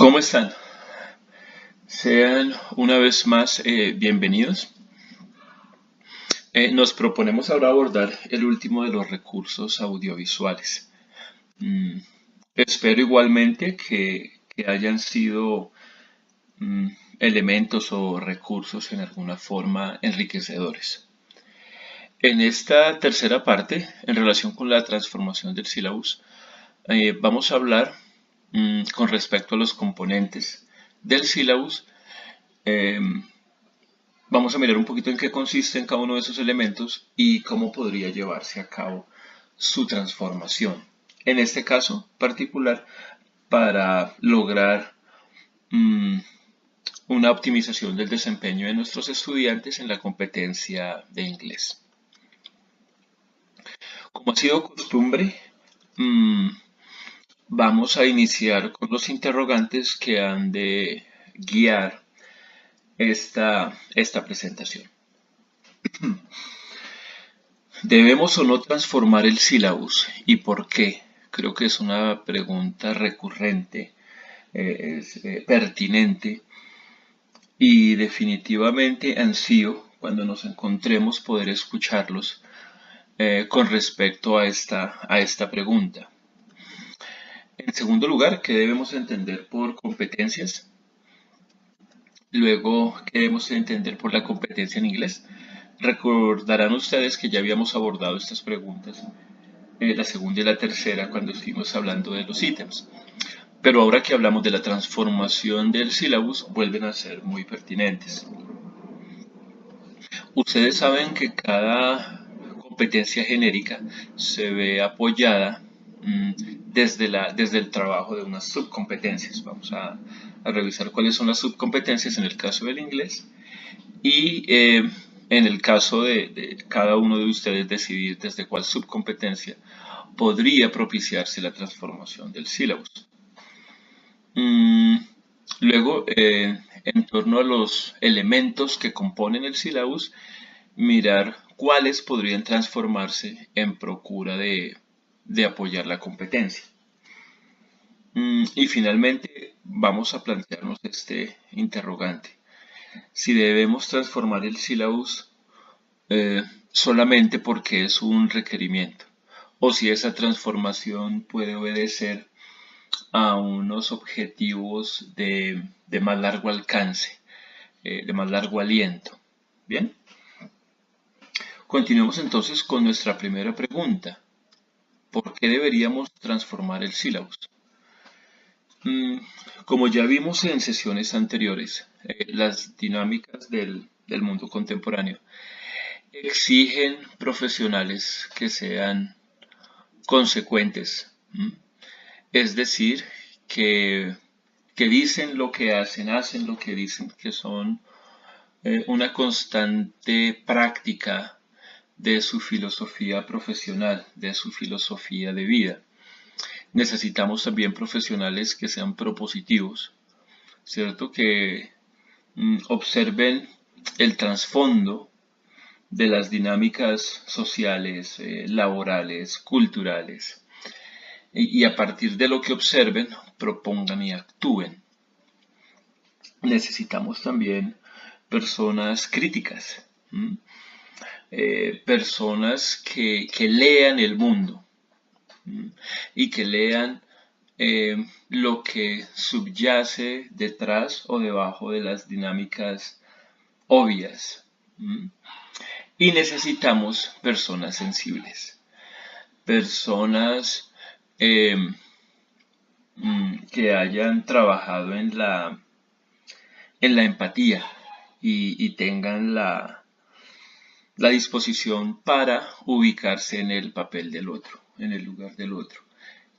¿Cómo están? Sean una vez más bienvenidos. Nos proponemos ahora abordar el último de los recursos audiovisuales. Mm, Espero igualmente que hayan sido mm, elementos o recursos en alguna forma enriquecedores. En esta tercera parte, en relación con la transformación del sílabus, vamos a hablar con respecto a los componentes del sílabus. em, Vamos a mirar un poquito en qué consiste en cada uno de esos elementos y cómo podría llevarse a cabo su transformación. En este caso particular, para lograr mm, una optimización del desempeño de nuestros estudiantes en la competencia de inglés. Como ha sido costumbre, mm, vamos a iniciar con los interrogantes que han de guiar esta presentación. ¿Debemos o no transformar el sílabus? ¿Y por qué? Creo que es una pregunta recurrente, pertinente y definitivamente ansío cuando nos encontremos poder escucharlos con respecto a esta pregunta. En segundo lugar, ¿qué debemos entender por competencias? Luego, ¿qué debemos entender por la competencia en inglés? Recordarán ustedes que ya habíamos abordado estas preguntas la segunda y la tercera cuando estuvimos hablando de los ítems. Pero ahora que hablamos de la transformación del sílabus, vuelven a ser muy pertinentes. Ustedes saben que cada competencia genérica se ve apoyada desde el trabajo de unas subcompetencias. Vamos a revisar cuáles son las subcompetencias en el caso del inglés y en el caso de cada uno de ustedes decidir desde cuál subcompetencia podría propiciarse la transformación del sílabus. Mm, Luego, en torno a los elementos que componen el sílabus, mirar cuáles podrían transformarse en procura de apoyar la competencia. Y finalmente, vamos a plantearnos este interrogante. Si debemos transformar el sílabus solamente porque es un requerimiento, o si esa transformación puede obedecer a unos objetivos de más largo alcance, de más largo aliento. Bien, continuemos entonces con nuestra primera pregunta. ¿Por qué deberíamos transformar el sílabus? Mm, Como ya vimos en sesiones anteriores, las dinámicas del mundo contemporáneo exigen profesionales que sean consecuentes, es decir, que, que dicen lo que hacen lo que dicen, que son una constante práctica de su filosofía profesional, de su filosofía de vida. Necesitamos también profesionales que sean propositivos, ¿cierto? Que observen el trasfondo de las dinámicas sociales, laborales, culturales, y a partir de lo que observen, propongan y actúen. Necesitamos también personas críticas, personas que lean el mundo y que lean lo que subyace detrás o debajo de las dinámicas obvias. Y necesitamos personas sensibles, personas eh, que hayan trabajado en la empatía y tengan la disposición para ubicarse en el papel del otro, en el lugar del otro,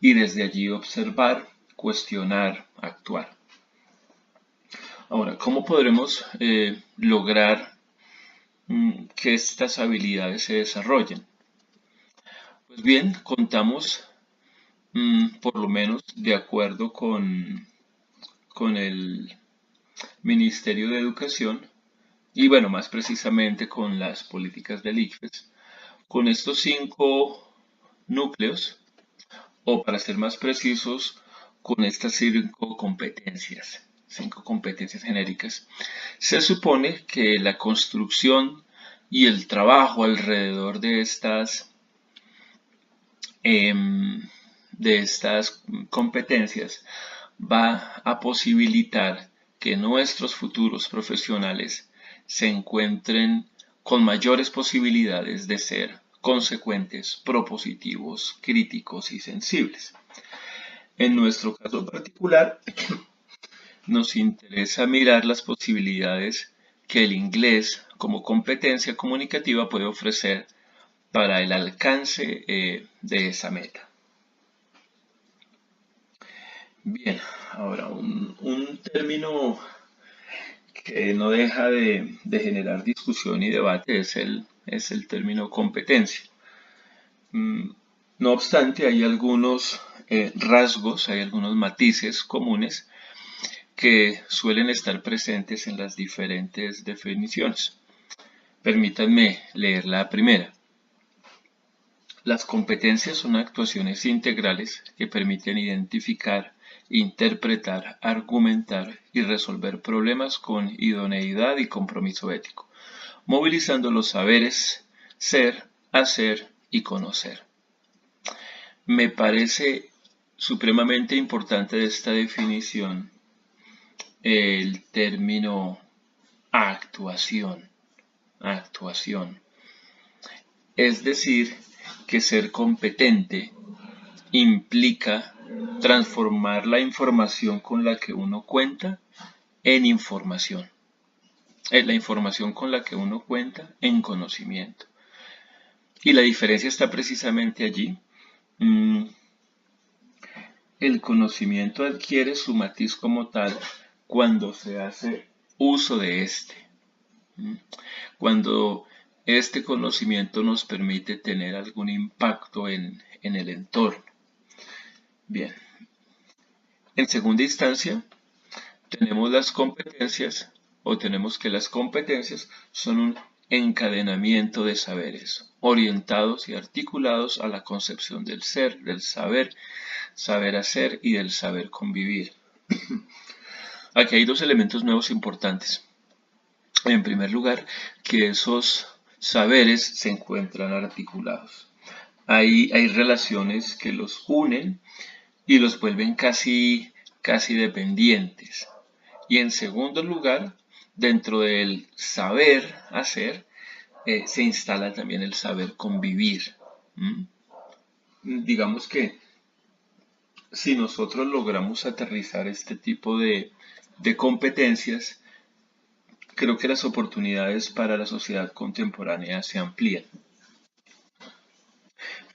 y desde allí observar, cuestionar, actuar. Ahora, ¿cómo podremos lograr que estas habilidades se desarrollen? Pues bien, contamos, por lo menos de acuerdo con el Ministerio de Educación, y bueno, más precisamente con las políticas del ICFES, con estos 5 núcleos, o para ser más precisos, con estas 5 competencias genéricas, se supone que la construcción y el trabajo alrededor de estas competencias va a posibilitar que nuestros futuros profesionales se encuentren con mayores posibilidades de ser consecuentes, propositivos, críticos y sensibles. En nuestro caso particular, nos interesa mirar las posibilidades que el inglés como competencia comunicativa puede ofrecer para el alcance de esa meta. Bien, ahora un término que no deja de generar discusión y debate es el término competencia. No obstante, hay algunos rasgos, hay algunos matices comunes que suelen estar presentes en las diferentes definiciones. Permítanme leer la primera. Las competencias son actuaciones integrales que permiten identificar, interpretar, argumentar y resolver problemas con idoneidad y compromiso ético, movilizando los saberes, ser, hacer y conocer. Me parece supremamente importante de esta definición el término actuación. Es decir, que ser competente implica transformar la información con la que uno cuenta en información. La información con la que uno cuenta en conocimiento. Y la diferencia está precisamente allí. El conocimiento adquiere su matiz como tal cuando se hace uso de este. Cuando este conocimiento nos permite tener algún impacto en el entorno. Bien. En segunda instancia, tenemos las competencias, o tenemos que las competencias son un encadenamiento de saberes, orientados y articulados a la concepción del ser, del saber, saber hacer y del saber convivir. Aquí hay dos elementos nuevos importantes. En primer lugar, que esos saberes se encuentran articulados. Hay relaciones que los unen y los vuelven casi dependientes. Y en segundo lugar, dentro del saber hacer, se instala también el saber convivir. Digamos que si nosotros logramos aterrizar este tipo de competencias, creo que las oportunidades para la sociedad contemporánea se amplían.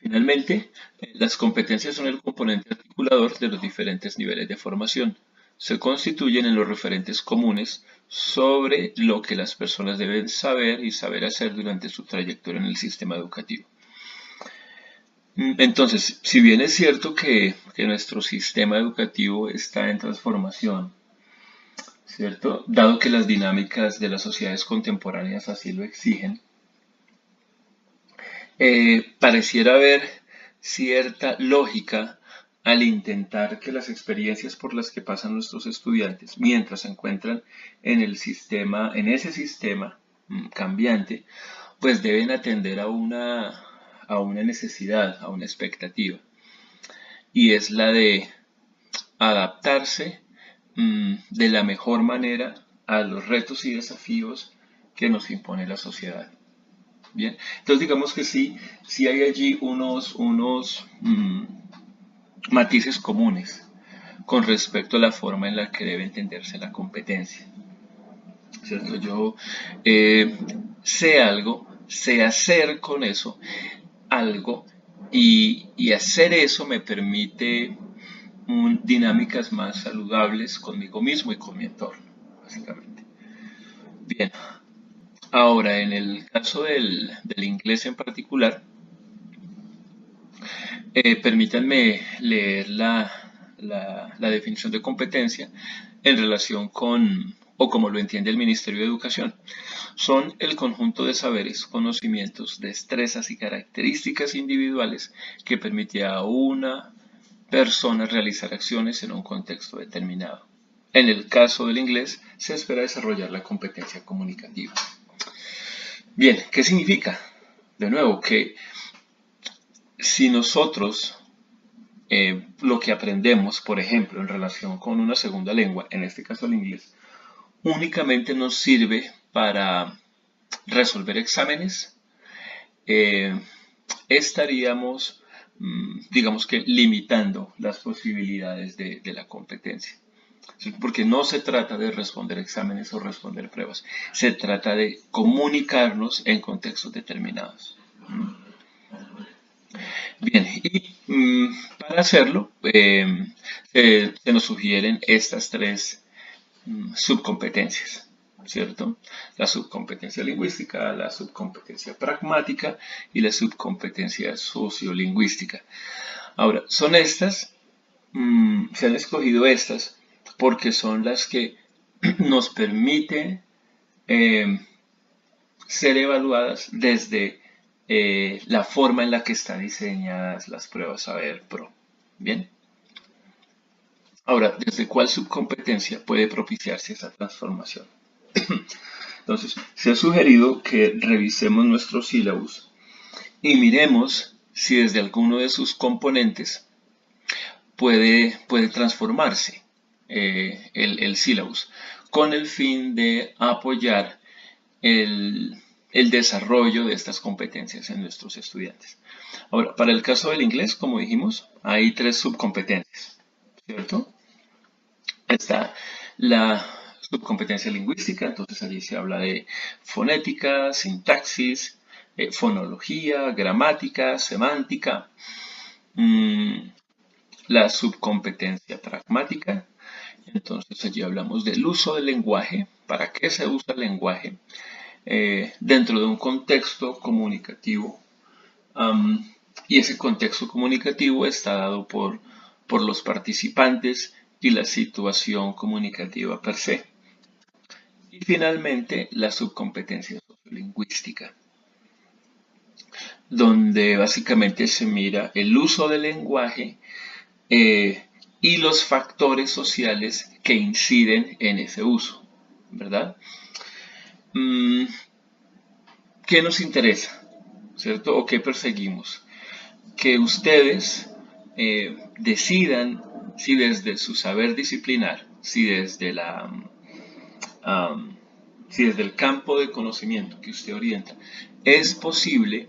Finalmente, las competencias son el componente articulador de los diferentes niveles de formación. Se constituyen en los referentes comunes sobre lo que las personas deben saber y saber hacer durante su trayectoria en el sistema educativo. Entonces, si bien es cierto que nuestro sistema educativo está en transformación, ¿cierto? Dado que las dinámicas de las sociedades contemporáneas así lo exigen, pareciera haber cierta lógica al intentar que las experiencias por las que pasan nuestros estudiantes mientras se encuentran en ese sistema cambiante, pues deben atender a una necesidad, a una expectativa, y es la de adaptarse de la mejor manera a los retos y desafíos que nos impone la sociedad. Bien, entonces digamos que sí hay allí unos matices comunes con respecto a la forma en la que debe entenderse la competencia. ¿Cierto? Yo sé algo, sé hacer con eso algo, y hacer eso me permite dinámicas más saludables conmigo mismo y con mi entorno, básicamente. Bien, ahora en el caso del inglés en particular, permítanme leer la definición de competencia en relación con, o como lo entiende el Ministerio de Educación. Son el conjunto de saberes, conocimientos, destrezas y características individuales que permite a una personas realizar acciones en un contexto determinado. En el caso del inglés, se espera desarrollar la competencia comunicativa. Bien, ¿qué significa? De nuevo, que si nosotros lo que aprendemos, por ejemplo, en relación con una segunda lengua, en este caso el inglés, únicamente nos sirve para resolver exámenes, estaríamos, digamos que, limitando las posibilidades de la competencia. Porque no se trata de responder exámenes o responder pruebas, se trata de comunicarnos en contextos determinados. Bien, y para hacerlo, se nos sugieren estas tres subcompetencias, ¿cierto? La subcompetencia lingüística, la subcompetencia pragmática y la subcompetencia sociolingüística. Ahora, son estas, se han escogido estas porque son las que nos permiten ser evaluadas desde la forma en la que están diseñadas las pruebas Saber Pro. Bien. Ahora, ¿desde cuál subcompetencia puede propiciarse esa transformación? Entonces, se ha sugerido que revisemos nuestro sílabus y miremos si desde alguno de sus componentes puede transformarse el sílabus con el fin de apoyar el desarrollo de estas competencias en nuestros estudiantes. Ahora, para el caso del inglés, como dijimos, hay tres subcompetencias, ¿cierto? Está la subcompetencia lingüística, entonces allí se habla de fonética, sintaxis, fonología, gramática, semántica. La subcompetencia pragmática, entonces allí hablamos del uso del lenguaje, para qué se usa el lenguaje dentro de un contexto comunicativo. Y ese contexto comunicativo está dado por los participantes y la situación comunicativa per se. Y finalmente, la subcompetencia sociolingüística, donde básicamente se mira el uso del lenguaje y los factores sociales que inciden en ese uso, ¿verdad? ¿Qué nos interesa? ¿Cierto? ¿O qué perseguimos? Que ustedes decidan si desde su saber disciplinar, si desde si desde el campo de conocimiento que usted orienta, es posible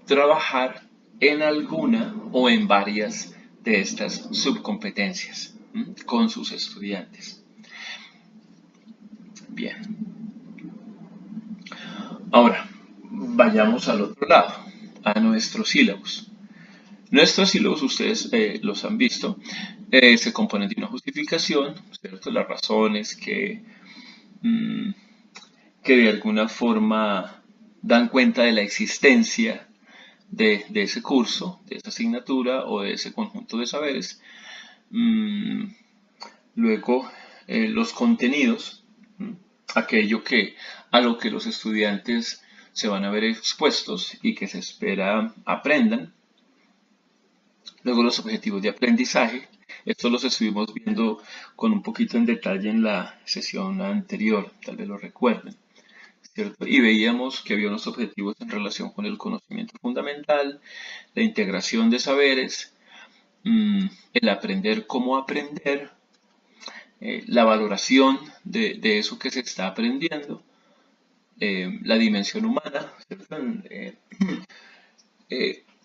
trabajar en alguna o en varias de estas subcompetencias con sus estudiantes. Bien. Ahora, vayamos al otro lado, a nuestros sílabus. Nuestros sílabus, ustedes los han visto, se componen de una justificación, ¿cierto? Las razones que de alguna forma dan cuenta de la existencia de ese curso, de esa asignatura o de ese conjunto de saberes. Luego, los contenidos, aquello a lo que los estudiantes se van a ver expuestos y que se espera aprendan. Luego, los objetivos de aprendizaje. Estos los estuvimos viendo con un poquito en detalle en la sesión anterior, tal vez lo recuerden, ¿cierto? Y veíamos que había unos objetivos en relación con el conocimiento fundamental, la integración de saberes, el aprender cómo aprender, la valoración de eso que se está aprendiendo, la dimensión humana, ¿cierto?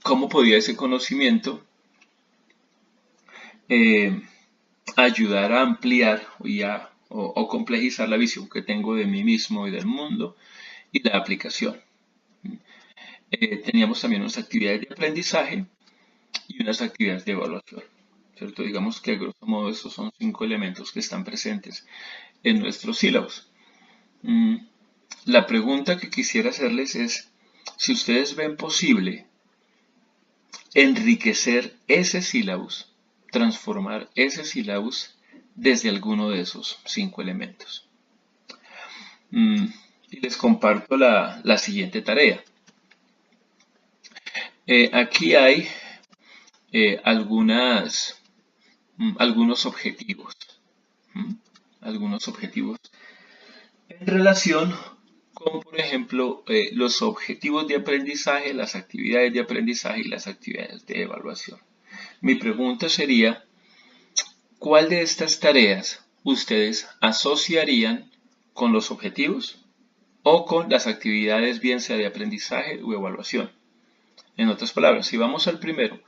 Cómo podía ese conocimiento ayudar a ampliar o complejizar la visión que tengo de mí mismo y del mundo, y la aplicación. Teníamos también unas actividades de aprendizaje y unas actividades de evaluación, ¿cierto? Digamos que a grosso modo estos son 5 elementos que están presentes en nuestros sílabos. La pregunta que quisiera hacerles es si ustedes ven posible enriquecer ese sílabus, transformar ese sílabus desde alguno de esos 5 elementos. Y les comparto la siguiente tarea. Aquí hay algunos objetivos. ¿Mm? Algunos objetivos en relación con, por ejemplo, los objetivos de aprendizaje, las actividades de aprendizaje y las actividades de evaluación. Mi pregunta sería, ¿cuál de estas tareas ustedes asociarían con los objetivos o con las actividades, bien sea de aprendizaje o evaluación? En otras palabras, si vamos al primero,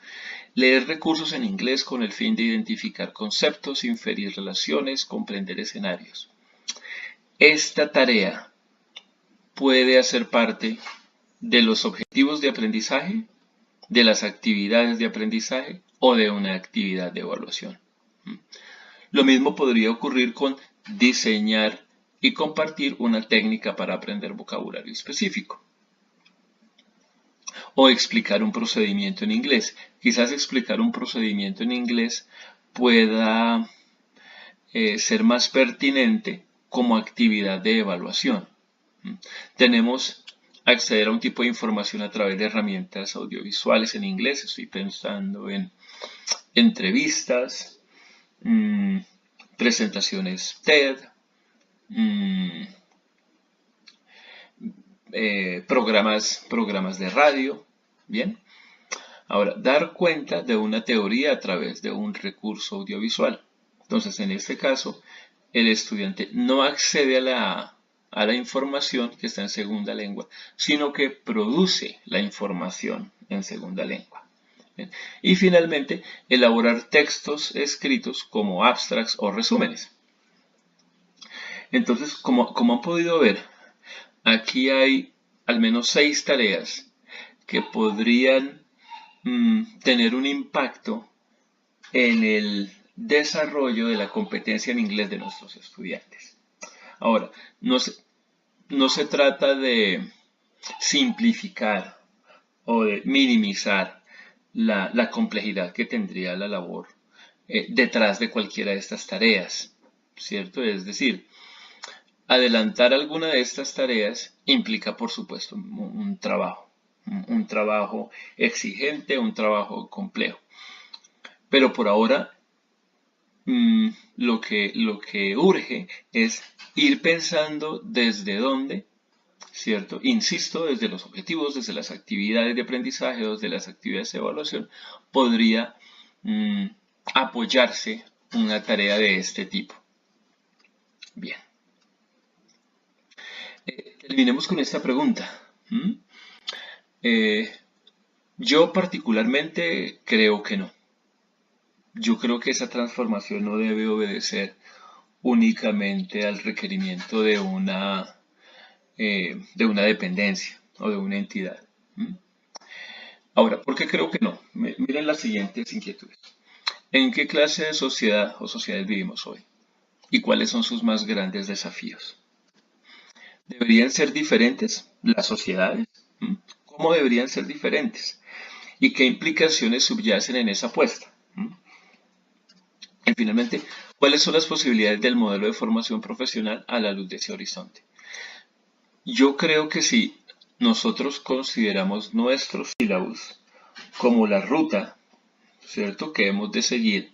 leer recursos en inglés con el fin de identificar conceptos, inferir relaciones, comprender escenarios. Esta tarea puede hacer parte de los objetivos de aprendizaje, de las actividades de aprendizaje o de una actividad de evaluación. Lo mismo podría ocurrir con diseñar y compartir una técnica para aprender vocabulario específico. O explicar un procedimiento en inglés. Quizás explicar un procedimiento en inglés pueda ser más pertinente como actividad de evaluación. Tenemos acceder a un tipo de información a través de herramientas audiovisuales en inglés. Estoy pensando en entrevistas, presentaciones TED, programas de radio. Bien. Ahora, dar cuenta de una teoría a través de un recurso audiovisual. Entonces, en este caso, el estudiante no accede a la información que está en segunda lengua, sino que produce la información en segunda lengua. Bien. Y finalmente, elaborar textos escritos como abstracts o resúmenes. Entonces, como han podido ver, aquí hay al menos 6 tareas que podrían tener un impacto en el desarrollo de la competencia en inglés de nuestros estudiantes. Ahora, no se trata de simplificar o de minimizar la complejidad que tendría la labor detrás de cualquiera de estas tareas, ¿cierto? Es decir, adelantar alguna de estas tareas implica, por supuesto, un trabajo exigente, un trabajo complejo. Pero por ahora, lo que urge es ir pensando desde dónde, ¿cierto? Insisto, desde los objetivos, desde las actividades de aprendizaje, desde las actividades de evaluación, podría apoyarse una tarea de este tipo. Bien. Terminemos con esta pregunta. Yo particularmente creo que no. Yo creo que esa transformación no debe obedecer únicamente al requerimiento de una dependencia o de una entidad. Ahora, ¿por qué creo que no? Miren las siguientes inquietudes. ¿En qué clase de sociedad o sociedades vivimos hoy? ¿Y cuáles son sus más grandes desafíos? ¿Deberían ser diferentes las sociedades? ¿Cómo deberían ser diferentes? ¿Y qué implicaciones subyacen en esa apuesta? Y finalmente, ¿cuáles son las posibilidades del modelo de formación profesional a la luz de ese horizonte? Yo creo que si nosotros consideramos nuestros sílabus como la ruta, ¿cierto?, que hemos de seguir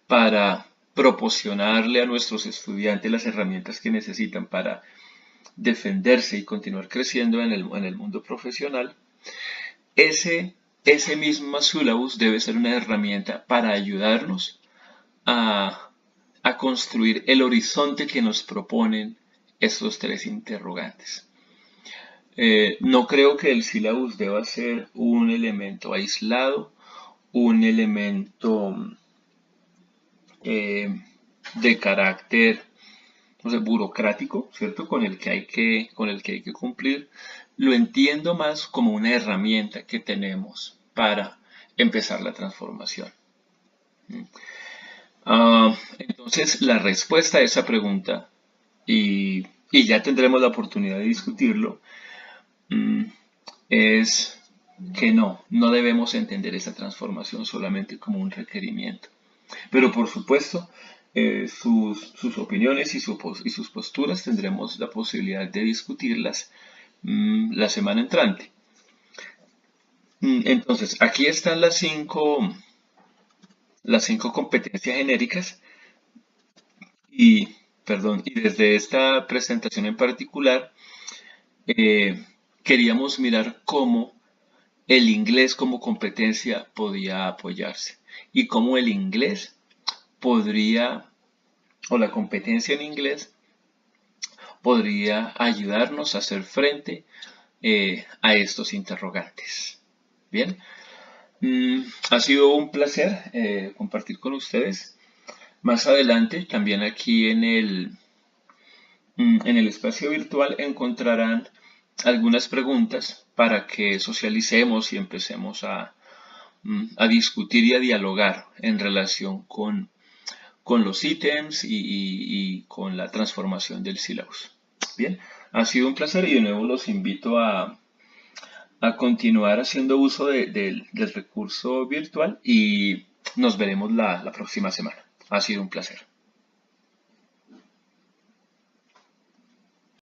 para proporcionarle a nuestros estudiantes las herramientas que necesitan para defenderse y continuar creciendo en el mundo profesional, ese mismo syllabus debe ser una herramienta para ayudarnos a construir el horizonte que nos proponen estos 3 interrogantes. No creo que el syllabus deba ser un elemento aislado, un elemento de carácter, no sé, burocrático, ¿cierto? Con el que hay que cumplir. Lo entiendo más como una herramienta que tenemos para empezar la transformación. Entonces, la respuesta a esa pregunta, y ya tendremos la oportunidad de discutirlo, es que no debemos entender esa transformación solamente como un requerimiento. Pero por supuesto, sus opiniones y sus posturas tendremos la posibilidad de discutirlas la semana entrante. Entonces, aquí están las cinco competencias genéricas y, perdón, y desde esta presentación en particular, queríamos mirar cómo el inglés como competencia podía apoyarse y cómo el inglés podría, o la competencia en inglés, podría ayudarnos a hacer frente a estos interrogantes. Bien, ha sido un placer compartir con ustedes. Más adelante, también aquí en el espacio virtual encontrarán algunas preguntas para que socialicemos y empecemos a discutir y a dialogar en relación con los ítems y con la transformación del sílabus. Bien, ha sido un placer y de nuevo los invito a continuar haciendo uso del recurso virtual y nos veremos la próxima semana. Ha sido un placer.